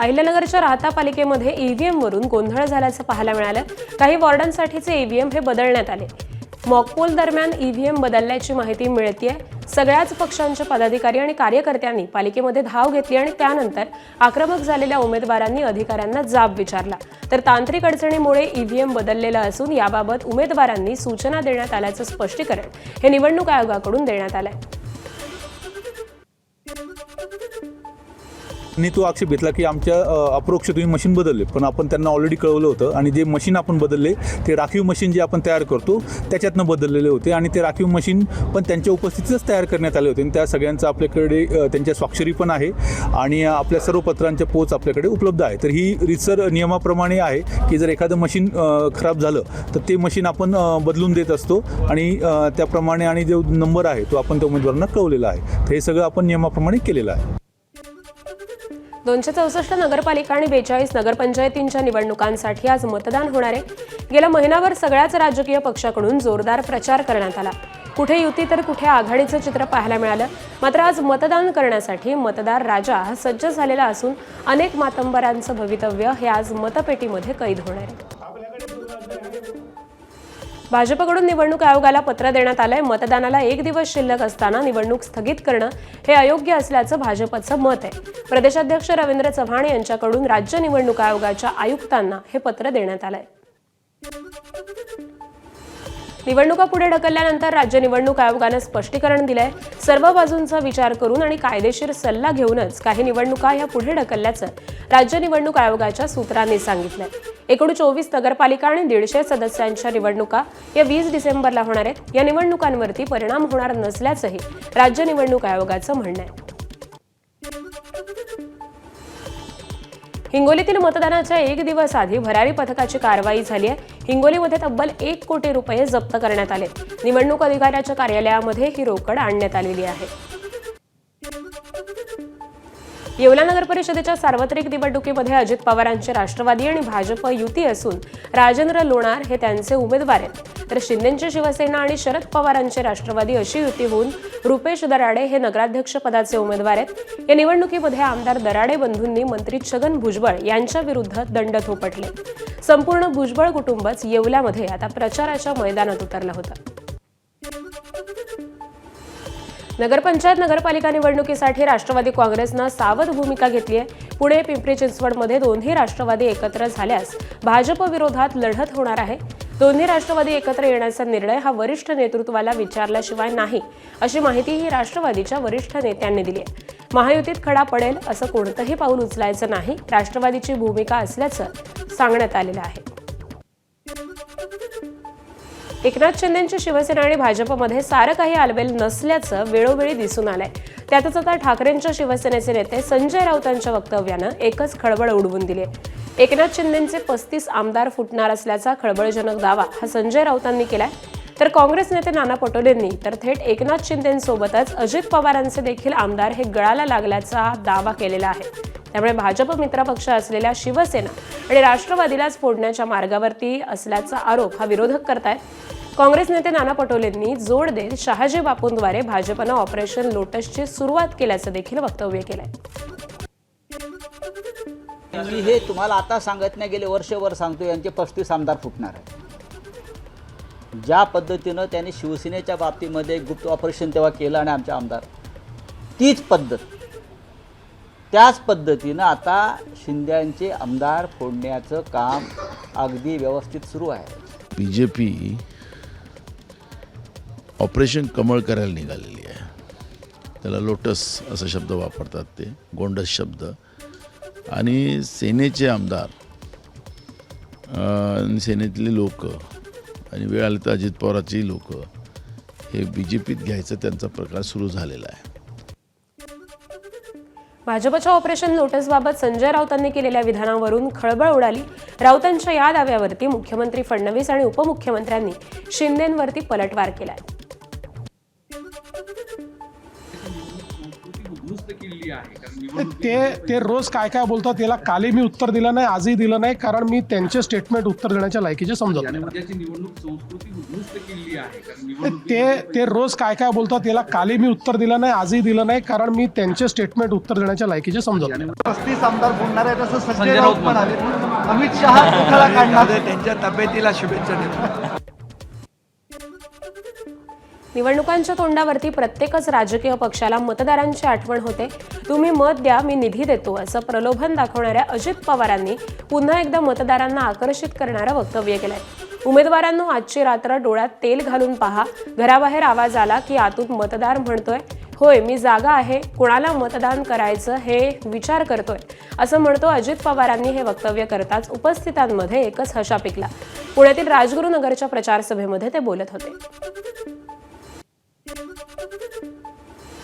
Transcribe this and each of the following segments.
अहिल्यानगरच्या राहता पालिकेमध्ये ईव्हीएमवरून गोंधळ झाल्याचं पाहायला मिळालं। काही वॉर्डांसाठीचे ईव्हीएम हे बदलण्यात आले। मॉकपोल दरम्यान ईव्हीएम बदलल्याची माहिती मिळतेय। सगळ्याच पक्षांचे पदाधिकारी आणि कार्यकर्त्यांनी पालिकेमध्ये धाव घेतली आणि त्यानंतर आक्रमक झालेल्या उमेदवारांनी अधिकाऱ्यांना जाब विचारला। तर तांत्रिक अडचणीमुळे ईव्हीएम बदललेलं असून याबाबत उमेदवारांनी सूचना देण्यात आल्याचं स्पष्टीकरण हे निवडणूक आयोगाकडून देण्यात आलंय। तो आक्षेप घेतला की आमच्या अप्रोक्ष तुम्ही मशीन बदलले, पण आपण त्यांना ऑलरेडी कळवलं होतं आणि जे मशीन आपण बदलले ते राखीव मशीन जे आपण तयार करतो त्याच्यातनं बदललेले होते आणि ते राखीव मशीन पण त्यांच्या उपस्थितीतच तयार करण्यात आले होते आणि त्या सगळ्यांचं आपल्याकडे त्यांच्या स्वाक्षरी पण आहे आणि आपल्या सर्व पत्रांच्या पोच आपल्याकडे उपलब्ध आहे। तर ही रीतसर नियमाप्रमाणे आहे की जर एखादं मशीन खराब झालं तर ते मशीन आपण बदलून देत असतो आणि त्याप्रमाणे आणि जो नंबर आहे तो आपण त्या उमेदवारांना कळवलेला आहे। तर हे सगळं आपण नियमाप्रमाणे केलेलं आहे। 264 नगरपालिका आणि 42 नगरपंचायतींच्या निवडणुकांसाठी आज मतदान होणार आहे। गेल्या महिनाभर सगळ्याच राजकीय पक्षाकडून जोरदार प्रचार करण्यात आला। कुठे युती तर कुठे आघाडीचं चित्र पाहायला मिळालं। मात्र आज मतदान करण्यासाठी मतदार राजा हा सज्ज झालेला असून अनेक मातंबरांचं भवितव्य हे आज मतपेटीमध्ये कैद होणार आहे। भाजपकडून निवडणूक आयोगाला पत्र देण्यात आलंय। मतदानाला 1 दिवस शिल्लक असताना निवडणूक स्थगित करणं हे अयोग्य असल्याचं भाजपचं मत आहे। प्रदेशाध्यक्ष रवींद्र चव्हाण यांच्याकडून राज्य निवडणूक आयोगाच्या आयुक्तांना हे पत्र देण्यात आलंय। निवडणुका पुढे ढकलल्यानंतर राज्य निवडणूक आयोगानं स्पष्टीकरण दिलंय। सर्व बाजूंचा विचार करून आणि कायदेशीर सल्ला घेऊनच काही निवडणुका या पुढे ढकलल्याचं राज्य निवडणूक आयोगाच्या सूत्रांनी सांगितलंय। एकूण 24 नगरपालिका आणि 150 सदस्यांच्या निवडणुका या 20 डिसेंबरला होणार आहेत। या निवडणुकांवरती परिणाम होणार नसल्याचंही राज्य निवडणूक आयोगाचं म्हणणं आहे। हिंगोलीतील मतदानाच्या 1 दिवस आधी भरारी पथकाची कारवाई झाली आहे। हिंगोलीमध्ये तब्बल 1 कोटी रुपये जप्त करण्यात आले। निवडणूक अधिकाऱ्याच्या कार्यालयामध्ये ही रोकड आणण्यात आलेली आहे। येवला नगर परिषदेच्या सार्वत्रिक निवडणुकीमध्ये अजित पवारांचे राष्ट्रवादी आणि भाजप युती असून राजेंद्र लोणार हे त्यांचे उमेदवार आहेत। तर शिंदेंची शिवसेना आणि शरद पवारांचे राष्ट्रवादी अशी युती होऊन रुपेश दराडे हे नगराध्यक्ष पदाचे उमेदवार आहेत। या निवडणुकीमध्ये आमदार दराडे बंधूंनी मंत्री छगन भुजबळ यांच्या विरुद्ध दंड थोपटले। संपूर्ण भुजबळ कुटुंबच येवल्यामध्ये आता प्रचाराच्या मैदानात उतरलं होतं। नगरपंचायत नगरपालिका निवडणुकीसाठी राष्ट्रवादी काँग्रेसनं सावध भूमिका घेतली आहे। पुणे पिंपरी चिंचवडमध्ये दोन्ही राष्ट्रवादी एकत्र झाल्यास भाजप विरोधात लढत होणार आहे। दोन्ही राष्ट्रवादी एकत्र येण्याचा निर्णय हा वरिष्ठ नेतृत्वाला विचारल्याशिवाय नाही, अशी माहिती ही राष्ट्रवादीच्या वरिष्ठ नेत्यांनी दिली आहे। महायुतीत खडा पडेल असं कोणतंही पाऊल उचलायचं नाही, राष्ट्रवादीची भूमिका असल्याचं सांगण्यात आलेलं आहे। एकनाथ शिंदेंची शिवसेना आणि भाजपमध्ये सारं काही आलबेल नसल्याचं वेळोवेळी दिसून आलंय। त्यातच आता ठाकरेंच्या शिवसेनेचे नेते संजय राऊतांच्या वक्तव्यानं एकच खळबळ उडवून दिली आहे। एकनाथ शिंदेंचे 35 आमदार फुटणार असल्याचा खळबळजनक दावा हा संजय राऊतांनी केलाय। तर काँग्रेस नेते नाना पटोलेंनी तर थेट एकनाथ शिंदेंसोबतच अजित पवारांचे देखील आमदार हे गळाला लागल्याचा दावा केलेला आहे। त्यामुळे भाजप मित्रपक्ष असलेल्या शिवसेना आणि राष्ट्रवादीलाच फोडण्याच्या मार्गावरती असल्याचा आरोप हा विरोधक करतायत। काँग्रेस नेते नाना पटोलेंनी जोड देत शहाजी बापूंद्वारे भाजपनं ऑपरेशन लोटसची सुरुवात केल्याचं देखील वक्तव्य केलंय। मी हे तुम्हाला आता सांगत नाही, गेले वर्षभर सांगतो यांचे 35 आमदार फुटणार आहे। ज्या पद्धतीनं त्यांनी शिवसेनेच्या बाबतीमध्ये गुप्त ऑपरेशन तेव्हा केलं आणि आमचे आमदार तीच पद्धत, त्याच पद्धतीनं आता शिंद्यांचे आमदार फोडण्याचं काम अगदी व्यवस्थित सुरू आहे। बीजेपी ऑपरेशन कमळ करायला निघालेली आहे। त्याला लोटस असा शब्द वापरतात, ते गोंडस शब्द। आणि सेनेचे आमदार आणि सेनेतले लोक आणि वेळ आली तर अजित पवारांची लोक हे बीजेपीत घ्यायचं त्यांचा प्रकार सुरू झालेला आहे। भाजपच्या ऑपरेशन लोटसबाबत संजय राऊतांनी केलेल्या विधानावरून खळबळ उडाली। राऊतांच्या या दाव्यावरती मुख्यमंत्री फडणवीस आणि उपमुख्यमंत्र्यांनी शिंदेंवरती पलटवार केलाय। दुरुस्त केलेली आहे कारण ते रोज काय काय बोलतात त्याला कालही मी उत्तर दिलं नाही, आजही दिलं नाही, कारण मी त्यांचे स्टेटमेंट उत्तर देण्याच्या लायकीचे समजत नाही. ते रोज काय काय बोलतात त्याला कालही मी उत्तर दिलं नाही, आजही दिलं नाही, कारण मी त्यांचे स्टेटमेंट उत्तर देण्याच्या लायकीचे समजत नाही. 35 आमदार बोलणार आहे तसं संजय राऊत म्हणाले. अमित शहा पुतळा काढणार. त्यांच्या तब्येतीला शुभेच्छा देतो. निवडणुकांच्या तोंडावरती प्रत्येकच राजकीय पक्षाला मतदारांची आठवण होते. तुम्ही मत द्या, मी निधी देतो, असं प्रलोभन दाखवणाऱ्या अजित पवारांनी पुन्हा एकदा मतदारांना आकर्षित करणारं वक्तव्य केलंय. उमेदवारांनो, आजची रात्र डोळ्यात तेल घालून पहा. घराबाहेर आवाज आला की आतून मतदार म्हणतोय, होय मी जागा आहे, कुणाला मतदान करायचं हे विचार करतोय, असं म्हणतो अजित पवारांनी. हे वक्तव्य करताच उपस्थितांमध्ये एकच हशा पिकला. पुण्यातील राजगुरुनगरच्या प्रचारसभेमध्ये ते बोलत होते.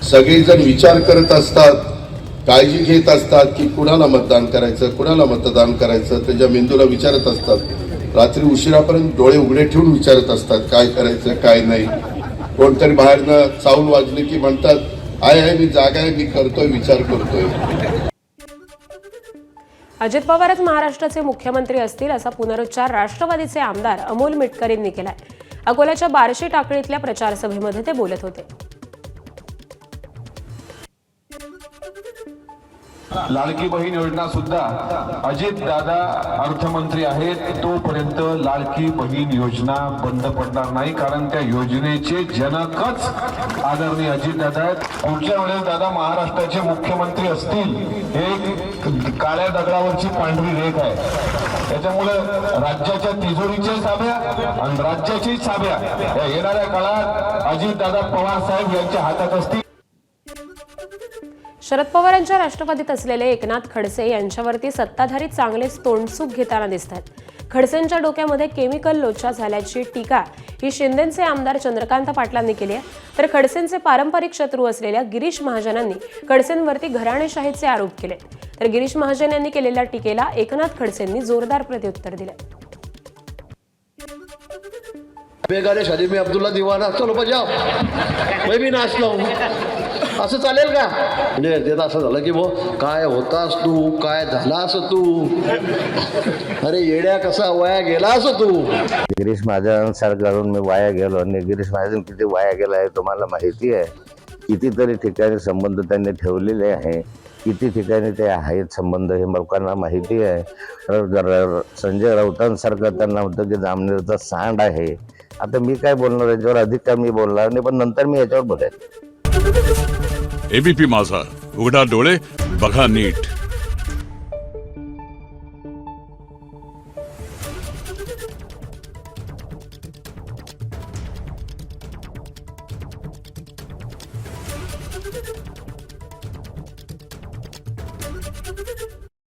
सगळेजण विचार करत असतात, काळजी घेत असतात की कुणाला मतदान करायचं, कुणाला मतदान करायचं. त्याच्या मेंदूला विचारत असतात. रात्री उशिरापर्यंत डोळे उघडे ठेवून विचारत असतात काय करायचं काय नाही. कोणतरी बाहेरनं चावूल वाजले की म्हणतात, आहे मी जागा आहे, मी करतोय, विचार करतोय. अजित पवारच महाराष्ट्राचे मुख्यमंत्री असतील असा पुनरुच्चार राष्ट्रवादीचे आमदार अमोल मिटकरींनी केलाय. अकोल्याच्या बार्शी टाकळीतल्या प्रचारसभेमध्ये ते बोलत होते. लाडकी बहीण योजना सुद्धा अजित दादा अर्थमंत्री आहेत तोपर्यंत लाडकी बहीण योजना बंद पडणार नाही, कारण त्या योजनेचे जनकच आदरणीय अजित दादा आहेत. पुढच्या वेळेस दादा महाराष्ट्राचे मुख्यमंत्री असतील, हे काळ्या दगडावरची पांढरी रेख आहे. त्याच्यामुळे राज्याच्या तिजोरीच्या चाब्या आणि राज्याची चाब्या या येणाऱ्या काळात अजित दादा पवार साहेब यांच्या हातात असतील. शरद पवारांच्या राष्ट्रवादीत असलेले एकनाथ खडसे यांच्यावरती सत्ताधारी चांगलेच तोंडसूक घेताना दिसतात. खडसेंच्या डोक्यामध्ये केमिकल लोचा झाल्याची टीका ही शिंदेचे आमदार चंद्रकांत पाटलांनी केली आहे. तर खडसेंचे पारंपरिक शत्रू असलेल्या गिरीश महाजनांनी खडसेंवरती घराणेशाहीचे आरोप केले. तर गिरीश महाजन यांनी केलेल्या टीकेला एकनाथ खडसेंनी जोरदार प्रत्युत्तर दिले. बेगाने शादी में अब्दुल्ला दीवाना, चलो बजाओ, मैं भी नाच लो, असं चालेल का? म्हणजे त्यात असं झालं की काय होतास तू, काय झालास तू, अरे येड्या कसा वाया गेलास तू. गिरीश महाजन सरकारून मी वाया गेलो आणि गिरीश महाजन किती वाया गेला आहे तुम्हाला माहिती आहे. कितीतरी ठिकाणी संबंध त्यांनी ठेवलेले आहे, किती ठिकाणी ते आहेत संबंध हे लोकांना माहिती आहे. संजय राऊतांसारखं त्यांना होतं की जामनेरचा सांड आहे. आता मी काय बोलणार याच्यावर, अधिक काय मी बोलणार नाही, पण नंतर मी याच्यावर बोलेन. एबीपी माझा, उघडा डोळे बघा नीट.